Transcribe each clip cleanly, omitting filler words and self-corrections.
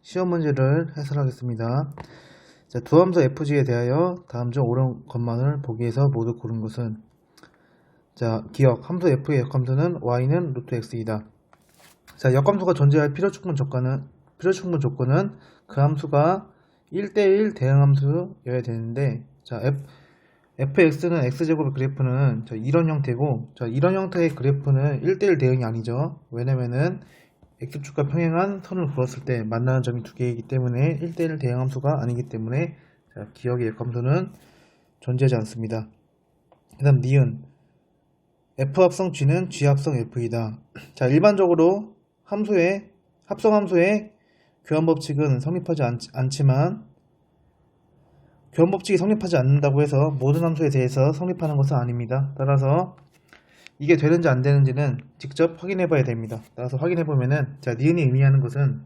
시험 문제를 해설하겠습니다. 자, 두 함수 fg에 대하여 다음 중 옳은 것만을 보기에서 모두 고른 것은, 자, 기억, 함수 f의 역함수는 y는 루트 x이다. 자, 역함수가 존재할 필요충분 조건은 그 함수가 1대1 대응함수여야 되는데, 자, fx는 x제곱의 그래프는 이런 형태고, 자, 이런 형태의 그래프는 1대1 대응이 아니죠. 왜냐면은 x축과 평행한 선을 그었을 때 만나는 점이 두 개이기 때문에 1대1 대응함수가 아니기 때문에, 자, 기억의 역함수는 존재하지 않습니다. 그 다음 니은, f합성 g는 g합성 f이다. 자, 일반적으로 합성함수의 교환법칙은 성립하지 않지만, 교환법칙이 성립하지 않는다고 해서 모든 함수에 대해서 성립하는 것은 아닙니다. 따라서 이게 되는지 안 되는지는 직접 확인해 봐야 됩니다. 따라서 확인해 보면은, 자, 니은이 의미하는 것은,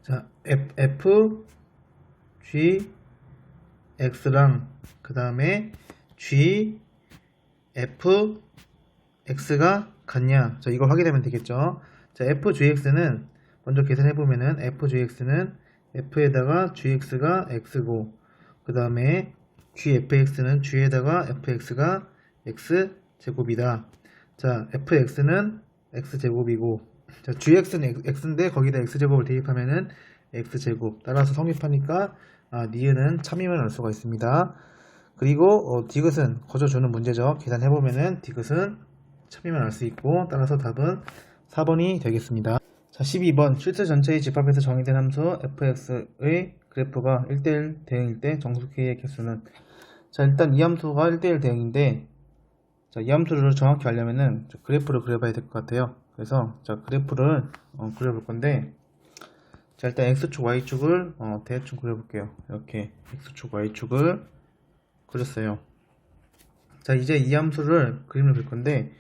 자, f, g, x랑 그 다음에 g, f, x가 같냐, 자, 이걸 확인하면 되겠죠. 자, f, gx는 먼저 계산해 보면은 fgx는 f에다가 gx가 x고, 그 다음에 gfx는 g에다가 fx가 x제곱이다. 자, fx는 x제곱이고, 자, gx는 x인데 거기다 x제곱을 대입하면은 x제곱. 따라서 성립하니까 니은은 참이면 알 수가 있습니다. 그리고 디귿은 거저주는 문제죠. 계산해보면은 디귿은 참이면 알 수 있고, 따라서 답은 4번이 되겠습니다. 자, 12번 실수 전체의 집합에서 정의된 함수 fx의 그래프가 1대1 대응일 때 정수 k의 개수는, 자, 일단 이 함수가 1대1 대응인데, 자, 이 함수를 정확히 알려면은 그래프를 그려봐야 될 것 같아요. 그래서 자, 그래프를 그려볼 건데, 자, 일단 x축 y축을 대충 그려볼게요. 이렇게 x축 y축을 그렸어요. 자, 이제 이 함수를 그림을 그릴 건데,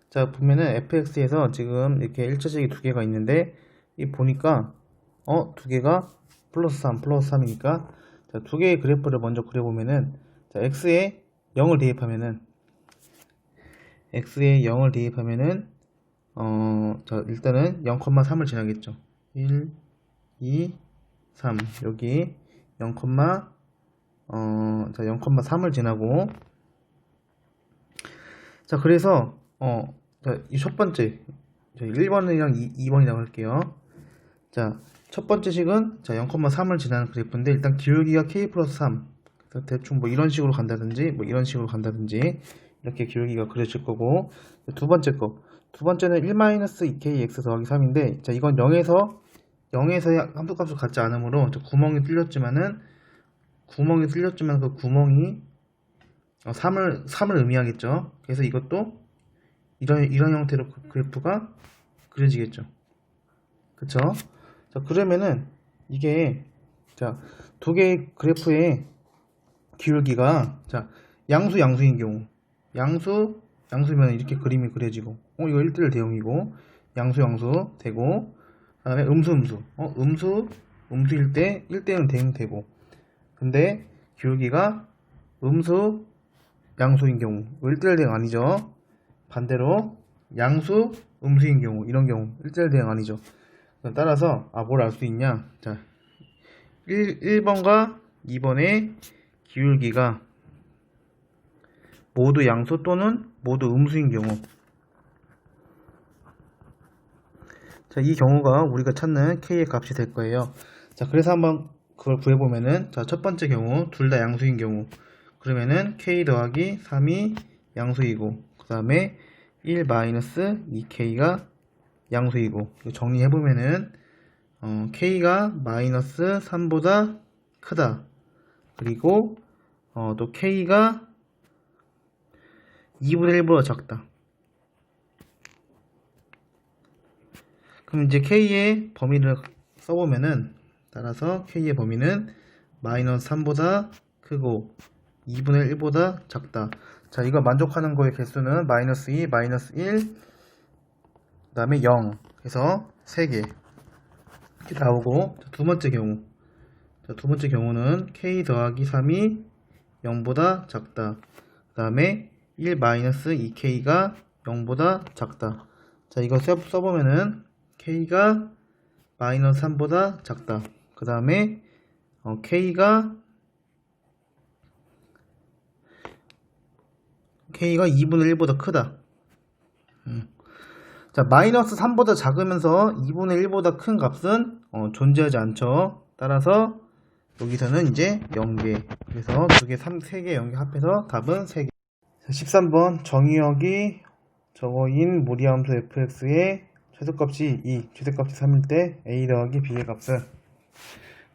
자, 보면은 fx에서 지금 이렇게 일차식이 두 개가 있는데, 이 보니까 두 개가 플러스 3 플러스 3이니까, 자, 두 개의 그래프를 먼저 그려보면은, 자, x에 0을 대입하면은 자, 일단은 0,3을 지나겠죠. 1, 2, 3. 여기 0,3을 지나고, 자, 그래서 자, 이 첫 번째, 1번이랑 2번이라고 할게요. 자, 첫 번째 식은, 자, 0,3을 지나는 그래프인데, 일단 기울기가 k 플러스 3. 그래서 대충 뭐 이런 식으로 간다든지, 뭐 이런 식으로 간다든지, 이렇게 기울기가 그려질 거고, 두 번째는 1-2kx 더하기 3인데, 자, 이건 0에서 함수값을 갖지 않으므로, 구멍이 뚫렸지만 그 구멍이 3을 의미하겠죠. 그래서 이것도 이런 형태로 그래프가 그려지겠죠. 그쵸? 자, 그러면은 이게, 자, 두 개의 그래프의 기울기가, 자, 양수인 경우, 양수면 이렇게 그림이 그려지고, 이거 1대1 대응이고, 양수 되고, 그 다음에 음수일 때 1대1 대응 되고, 근데 기울기가 양수인 경우, 1대1 대응 아니죠. 반대로 음수인 경우, 이런 경우 1대1 대응 아니죠. 따라서 뭘 알 수 있냐, 자, 1번과 2번의 기울기가 모두 양수 또는 모두 음수인 경우, 자, 이 경우가 우리가 찾는 k의 값이 될 거예요. 자, 그래서 한번 그걸 구해보면은, 자, 첫 번째 경우 둘 다 양수인 경우, 그러면은 k 더하기 3이 양수이고, 그 다음에 1-2k가 양수이고, 정리해보면은 k가 마이너스 3보다 크다. 그리고 또 k가 2분의 1보다 작다. 그럼 이제 k의 범위를 써보면은, 따라서 k의 범위는 마이너스 3보다 크고 2분의 1보다 작다. 자, 이거 만족하는 거의 개수는 마이너스 2, 마이너스 1, 그 다음에 0 해서 3개 이렇게 나오고, 두 번째 경우는 k 더하기 3이 0보다 작다. 그 다음에 1-2k가 0보다 작다. 자, 이거 써보면은 K가 마이너스 3보다 작다. 그 다음에 K가 2분의 1보다 크다. 자, 마이너스 3보다 작으면서 2분의 1보다 큰 값은 존재하지 않죠. 따라서 여기서는 이제 0개. 그래서 2개, 3개, 0개 합해서 답은 3개. 13번 정의역이 저거인 무리함수 fx의 최소값이 2, 최대값이 3일 때 a 더하기 b의 값은,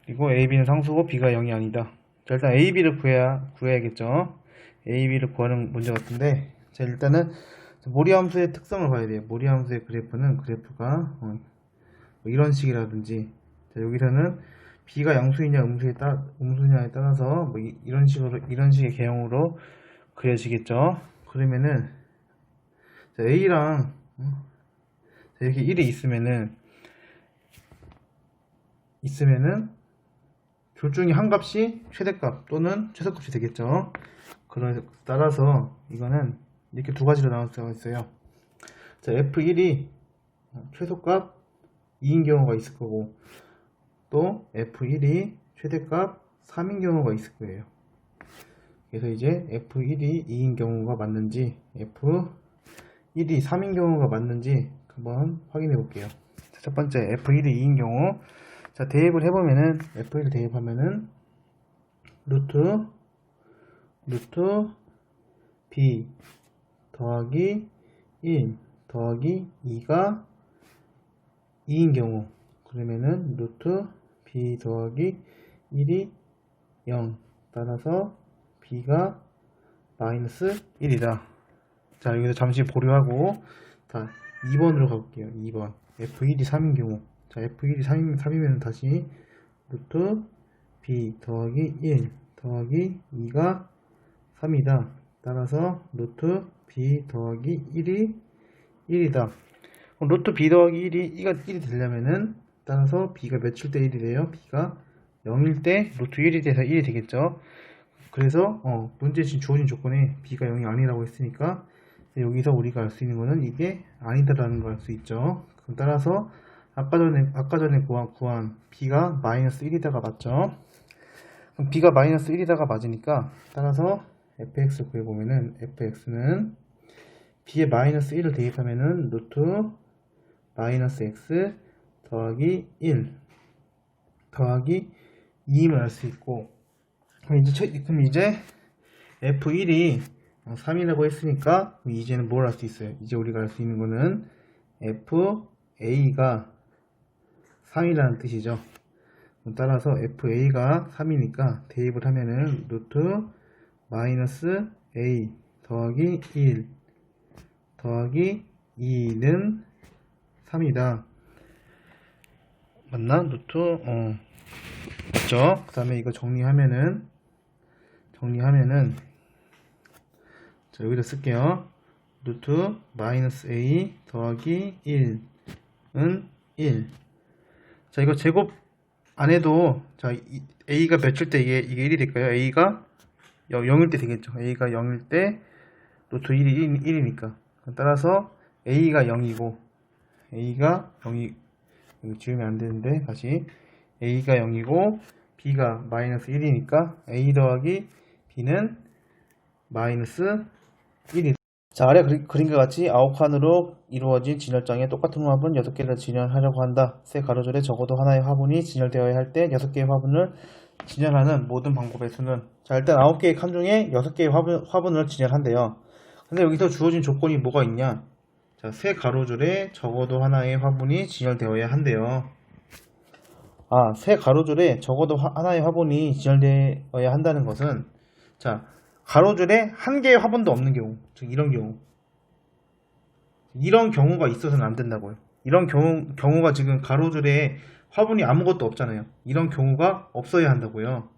그리고 a, b는 상수고 b가 0이 아니다. 자, 일단 a, b를 구해야겠죠. a, b를 구하는 문제 같은데, 자, 일단은 무리함수의 특성을 봐야 돼요. 무리함수의 그래프는 그래프가 뭐 이런 식이라든지, 자, 여기서는 b가 양수이냐 음수냐에 따라서 뭐 이런 식의 개형으로 그려지겠죠. 그러면은 자, a랑 자, 이렇게 1이 있으면은 둘 중에 한 값이 최대값 또는 최소값이 되겠죠. 따라서 이거는 이렇게 두 가지로 나눌 수가 있어요. 자, f1이 최소값 2인 경우가 있을 거고, 또 f1이 최대값 3인 경우가 있을 거예요. 그래서 이제 f1이 2인 경우가 맞는지, f1이 3인 경우가 맞는지 한번 확인해 볼게요. 자, 첫 번째 f1이 2인 경우, 자, 대입을 해보면은 f1을 대입하면은 루트 b 더하기 1 더하기 2가 2인 경우, 그러면은 루트 b 더하기 1이 0, 따라서 b가 마이너스 1이다. 자, 여기서 잠시 보류하고, 자, 2번으로 가볼게요. 2번 f1이 3인 경우, 자, f1이 3이면 다시 루트 b 더하기 1 더하기 2가 3이다. 따라서 루트 b 더하기 1이 1이다. 루트 b 더하기 1이 되려면은, 따라서 b가 몇일 때 1이 돼요? b가 0일 때 루트 1이 돼서 1이 되겠죠. 그래서 문제에 주어진 조건에 b가 0이 아니라고 했으니까, 여기서 우리가 알 수 있는 거는 이게 아니다라는 걸 알 수 있죠. 그럼 따라서 아까 전에 구한 b가 마이너스 1이다가 맞죠. 그럼 b가 마이너스 1이다가 맞으니까, 따라서 fx를 구해보면은 fx는 b에 마이너스 1을 대입하면은 루트 마이너스 x 더하기 1 더하기 2임을 알 수 있고, 그럼 이제 f1이 3이라고 했으니까 이제는 뭘 알 수 있어요? 이제 우리가 알 수 있는 거는 fa가 3이라는 뜻이죠. 따라서 fa가 3이니까 대입을 하면은 루트 마이너스 a 더하기 1 더하기 2는 3이다. 맞나? 루트 맞죠? 그 다음에 이거 정리하면은 자, 여기다 쓸게요. 루트 마이너스 a 더하기 1은 1. 자, 이거 제곱 안 해도, 자, a가 몇일 때 이게 1이 될까요? a가 0일 때 되겠죠. a가 0일 때 루트 1이 1이니까. 따라서 a가 0이고, a가 0이, 이거 지우면 안 되는데, 다시. a가 0이고, b가 마이너스 1이니까, a 더하기 b는 마이너스 1이. 자, 아래 그림과 같이 9칸으로 이루어진 진열장에 똑같은 화분 6개를 진열하려고 한다. 세 가로줄에 적어도 하나의 화분이 진열되어야 할 때 6개의 화분을 진열하는 모든 방법의 수는, 자, 일단 9개의 칸 중에 6개의 화분을 진열한대요. 근데 여기서 주어진 조건이 뭐가 있냐? 자, 세 가로줄에 적어도 하나의 화분이 진열되어야 한대요. 아, 세 가로줄에 적어도 하나의 화분이 진열되어야 한다는 것은, 자, 가로줄에 한 개의 화분도 없는 경우, 즉 이런 경우가 있어서는 안 된다고요. 이런 경우가 지금 가로줄에 화분이 아무것도 없잖아요. 이런 경우가 없어야 한다고요.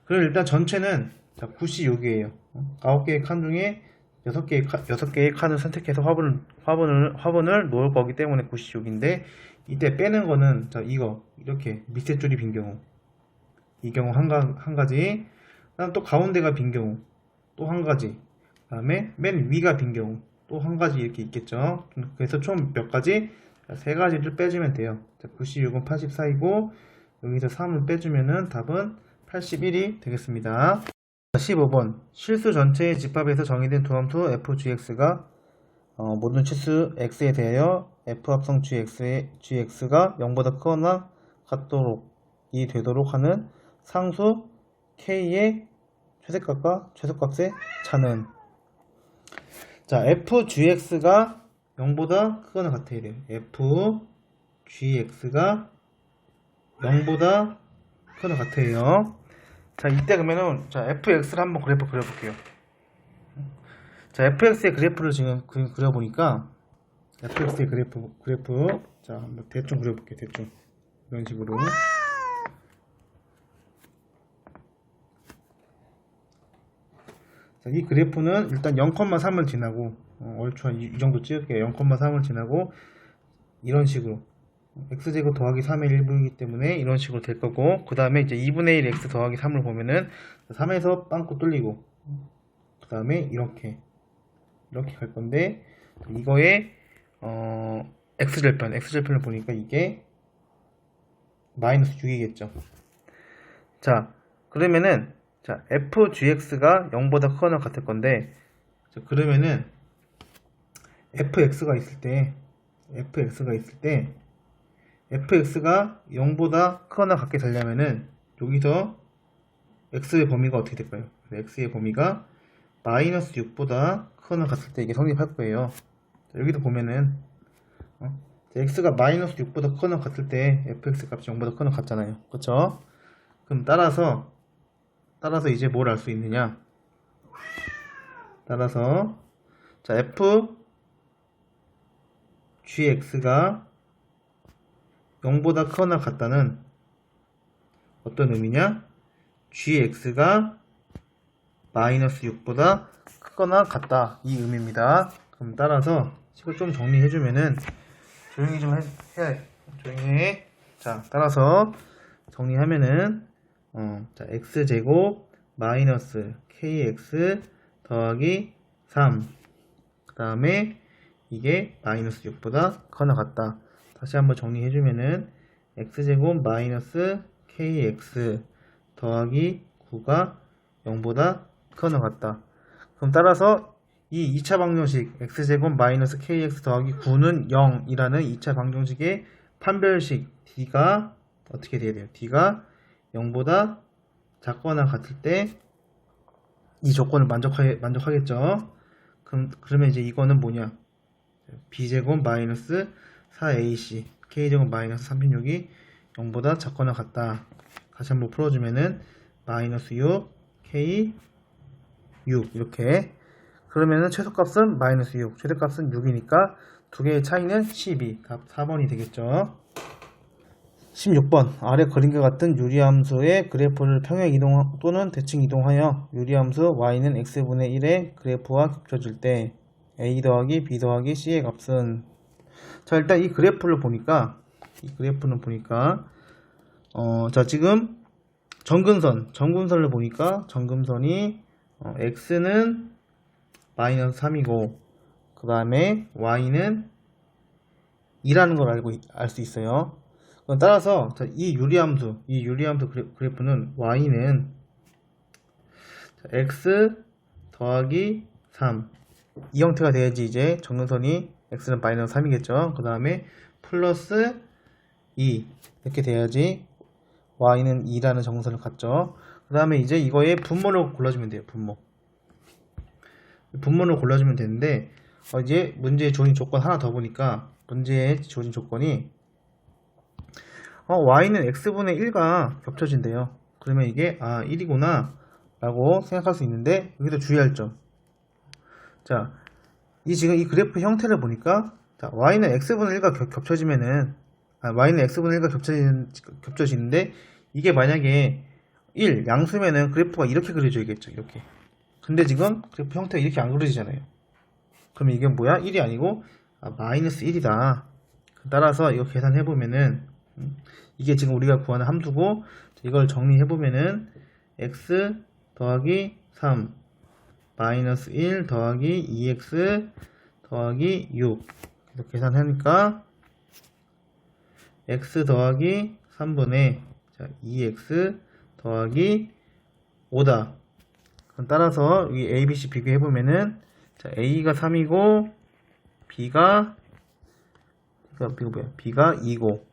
그럼 일단 전체는, 자, 굿이 여기에요. 9개의 칸 중에 6개의 칸을 선택해서 화분을 놓을 거기 때문에 굿이 여기인데, 이때 빼는 거는, 자, 이렇게 밑에 줄이 빈 경우, 이 경우 한 가지, 그다음 또 가운데가 빈 경우 또 한 가지, 그 다음에 맨 위가 빈 경우 또 한 가지, 이렇게 있겠죠. 그래서 총 몇 가지? 세 가지를 빼주면 돼요. 96은 84이고 여기서 3을 빼주면은 답은 81이 되겠습니다. 15번 실수 전체의 집합에서 정의된 두함수 fgx가 모든 치수 x에 대하여 f 합성 gx가 0보다 크거나 같도록이 되도록 하는 상수 k의 최대값과 최소값의 차는 자 fgx가 0보다 크거나 같아야 돼요. fgx가 0보다 크거나 같아요. 자 이때 그러면은 자 fx를 한번 그래프 그려볼게요. 자 fx의 그래프를 지금 그려보니까 fx의 그래프 자 한번 대충 그려볼게요. 대충 이런 식으로 자, 이 그래프는 일단 0,3을 지나고 얼추 이 정도 찍을게요. 0,3을 지나고 이런 식으로 x제곱 더하기 3의 1부이기 때문에 이런 식으로 될 거고 그 다음에 이제 2분의 1 x 더하기 3을 보면은 3에서 빵꾸 뚫리고 그 다음에 이렇게 갈 건데 이거의 x절편을 보니까 이게 마이너스 6이겠죠. 자 그러면은 자 fgx가 0보다 크거나 같을 건데 자, 그러면은 fx가 있을 때 fx가 0보다 크거나 같게 되려면은 여기서 x의 범위가 어떻게 될까요? x의 범위가 마이너스 6보다 크거나 같을 때 이게 성립할 거예요. 자, 여기도 보면은 x가 마이너스 6보다 크거나 같을 때 fx 값이 0보다 크거나 같잖아요. 그쵸? 그럼 따라서 이제 뭘 알 수 있느냐? 따라서 자 fgx가 0보다 크거나 같다는 어떤 의미냐? gx가 마이너스 6보다 크거나 같다 이 의미입니다. 그럼 따라서 이걸 좀 정리해주면은 조용히 좀 해야 조용히 해. 자 따라서 정리하면은 자 x제곱 마이너스 kx 더하기 3 그 다음에 이게 마이너스 6보다 크거나 같다. 다시 한번 정리해주면은 x제곱 마이너스 kx 더하기 9가 0보다 크거나 같다. 그럼 따라서 이 2차 방정식 x제곱 마이너스 kx 더하기 9는 0이라는 2차 방정식의 판별식 d가 어떻게 돼야 돼요? d가 0보다 작거나 같을 때 이 조건을 만족하겠죠. 그러면 이제 이거는 뭐냐? b제곱 마이너스 4ac k제곱 마이너스 36이 0보다 작거나 같다. 다시 한번 풀어주면은 마이너스 6 k 6 이렇게 그러면은 최소값은 마이너스 6 최대값은 6이니까 두 개의 차이는 12 답 4번이 되겠죠. 16번 아래 그림과 같은 유리함수의 그래프를 평행 이동 또는 대칭 이동하여 유리함수 y는 x분의 1의 그래프와 겹쳐질 때 a 더하기 b 더하기 c의 값은 자 일단 이 그래프는 보니까 자 지금 점근선을 보니까 점근선이 x는 마이너스 3이고 그 다음에 y는 2라는 걸 알 수 있어요. 따라서 이 유리함수 그래프는 y는 x 더하기 3 이 형태가 돼야지 이제 정근선이 x는 마이너스 3이겠죠. 그 다음에 플러스 2 이렇게 돼야지 y는 2라는 정근선을 갖죠. 그 다음에 이제 이거의 분모를 골라주면 돼요. 분모를 골라주면 되는데 이제 문제에 주어진 조건 하나 더 보니까 문제에 주어진 조건이 y는 x분의 1과 겹쳐진대요. 그러면 이게 1이구나 라고 생각할 수 있는데 여기서 주의할 점. 자, 지금 이 그래프 형태를 보니까 자, y는 x분의 1과 겹쳐지면은 y는 x분의 1과 겹쳐지는데 이게 만약에 1 양수면은 그래프가 이렇게 그려져야겠죠. 이렇게. 근데 지금 그래프 형태가 이렇게 안 그려지잖아요. 그러면 이게 뭐야? 1이 아니고 마이너스 1이다. 따라서 이거 계산해보면은 이게 지금 우리가 구하는 함수고 이걸 정리해보면은 x 더하기 3 마이너스 1 더하기 2x 더하기 6 계산하니까 x 더하기 3분의 자, 2x 더하기 5다. 그럼 따라서 이 A, B, C 비교해보면은 자, A가 3이고 B가 뭐야? B가 2고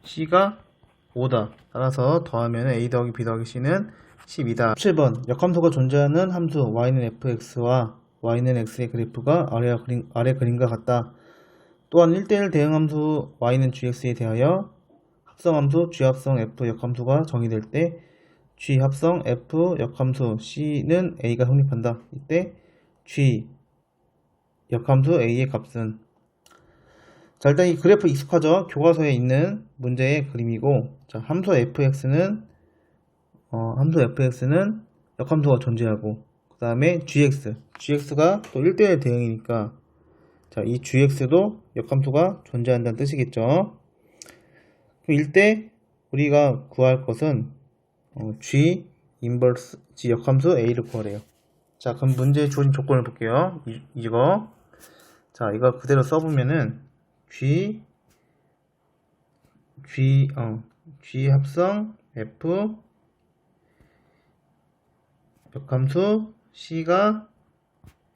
C가 5다. 따라서 더하면 A 더하기 B 더하기 C는 12다. 7번 역함수가 존재하는 함수 y는 fx와 y는 x의 그래프가 아래 그림과 같다. 또한 1대1 대응함수 y는 gx에 대하여 합성함수 g합성 f 역함수가 정의될 때 g 합성 f 역함수 c는 a가 성립한다. 이때 g 역함수 a의 값은 자 일단 이 그래프 익숙하죠? 교과서에 있는 문제의 그림이고 자 함수 fx는 역함수가 존재하고 그 다음에 gx가 또 1대1 대응이니까 자, 이 gx도 역함수가 존재한다는 뜻이겠죠. 그럼 이때 우리가 구할 것은 g 역함수 a를 구하래요. 자, 그럼 문제에 주어진 조건을 볼게요. 이거 자, 이거 그대로 써보면은 g 합성 f 역함수 c가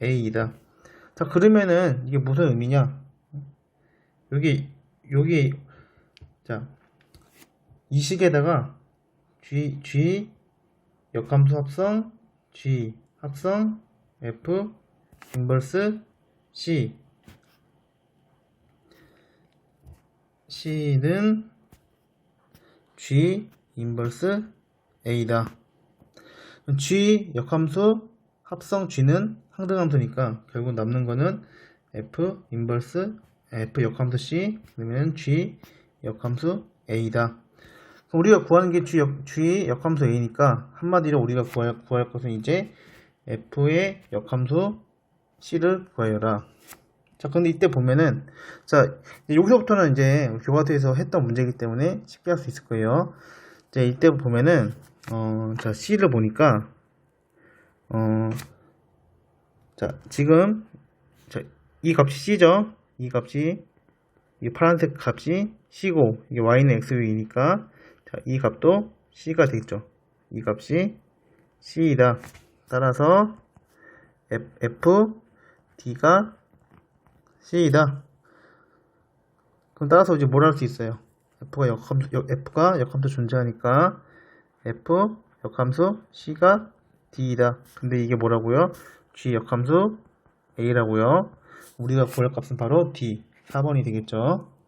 a이다. 자, 그러면은 이게 무슨 의미냐? 여기 자, 이 식에다가 g 역함수 합성 g 합성 f 인버스 c는 g 인버스 a다. g 역함수 합성 g는 상등함수니까 결국 남는 거는 f 역함수 c 그러면 g 역함수 a다. 우리가 구하는 게 g 역함수 a니까 한마디로 우리가 구할 것은 이제 f의 역함수 c를 구하여라. 자, 근데 이때 보면은 자 여기서부터는 이제 교과서에서 했던 문제이기 때문에 쉽게 할 수 있을 거예요. 자, 이때 보면은 자 c를 보니까 자 지금 자, 이 값이 c죠. 이 파란색 값이 c고 이게 y는 x이니까 자, 이 값도 c가 되겠죠. 이 값이 c이다. 따라서 fd가 c이다. 그럼 따라서 이제 뭘 할 수 있어요? f가 역함수 존재하니까 f 역함수 c가 d이다. 근데 이게 뭐라고요? g 역함수 a라고요. 우리가 구할 값은 바로 d 4번이 되겠죠.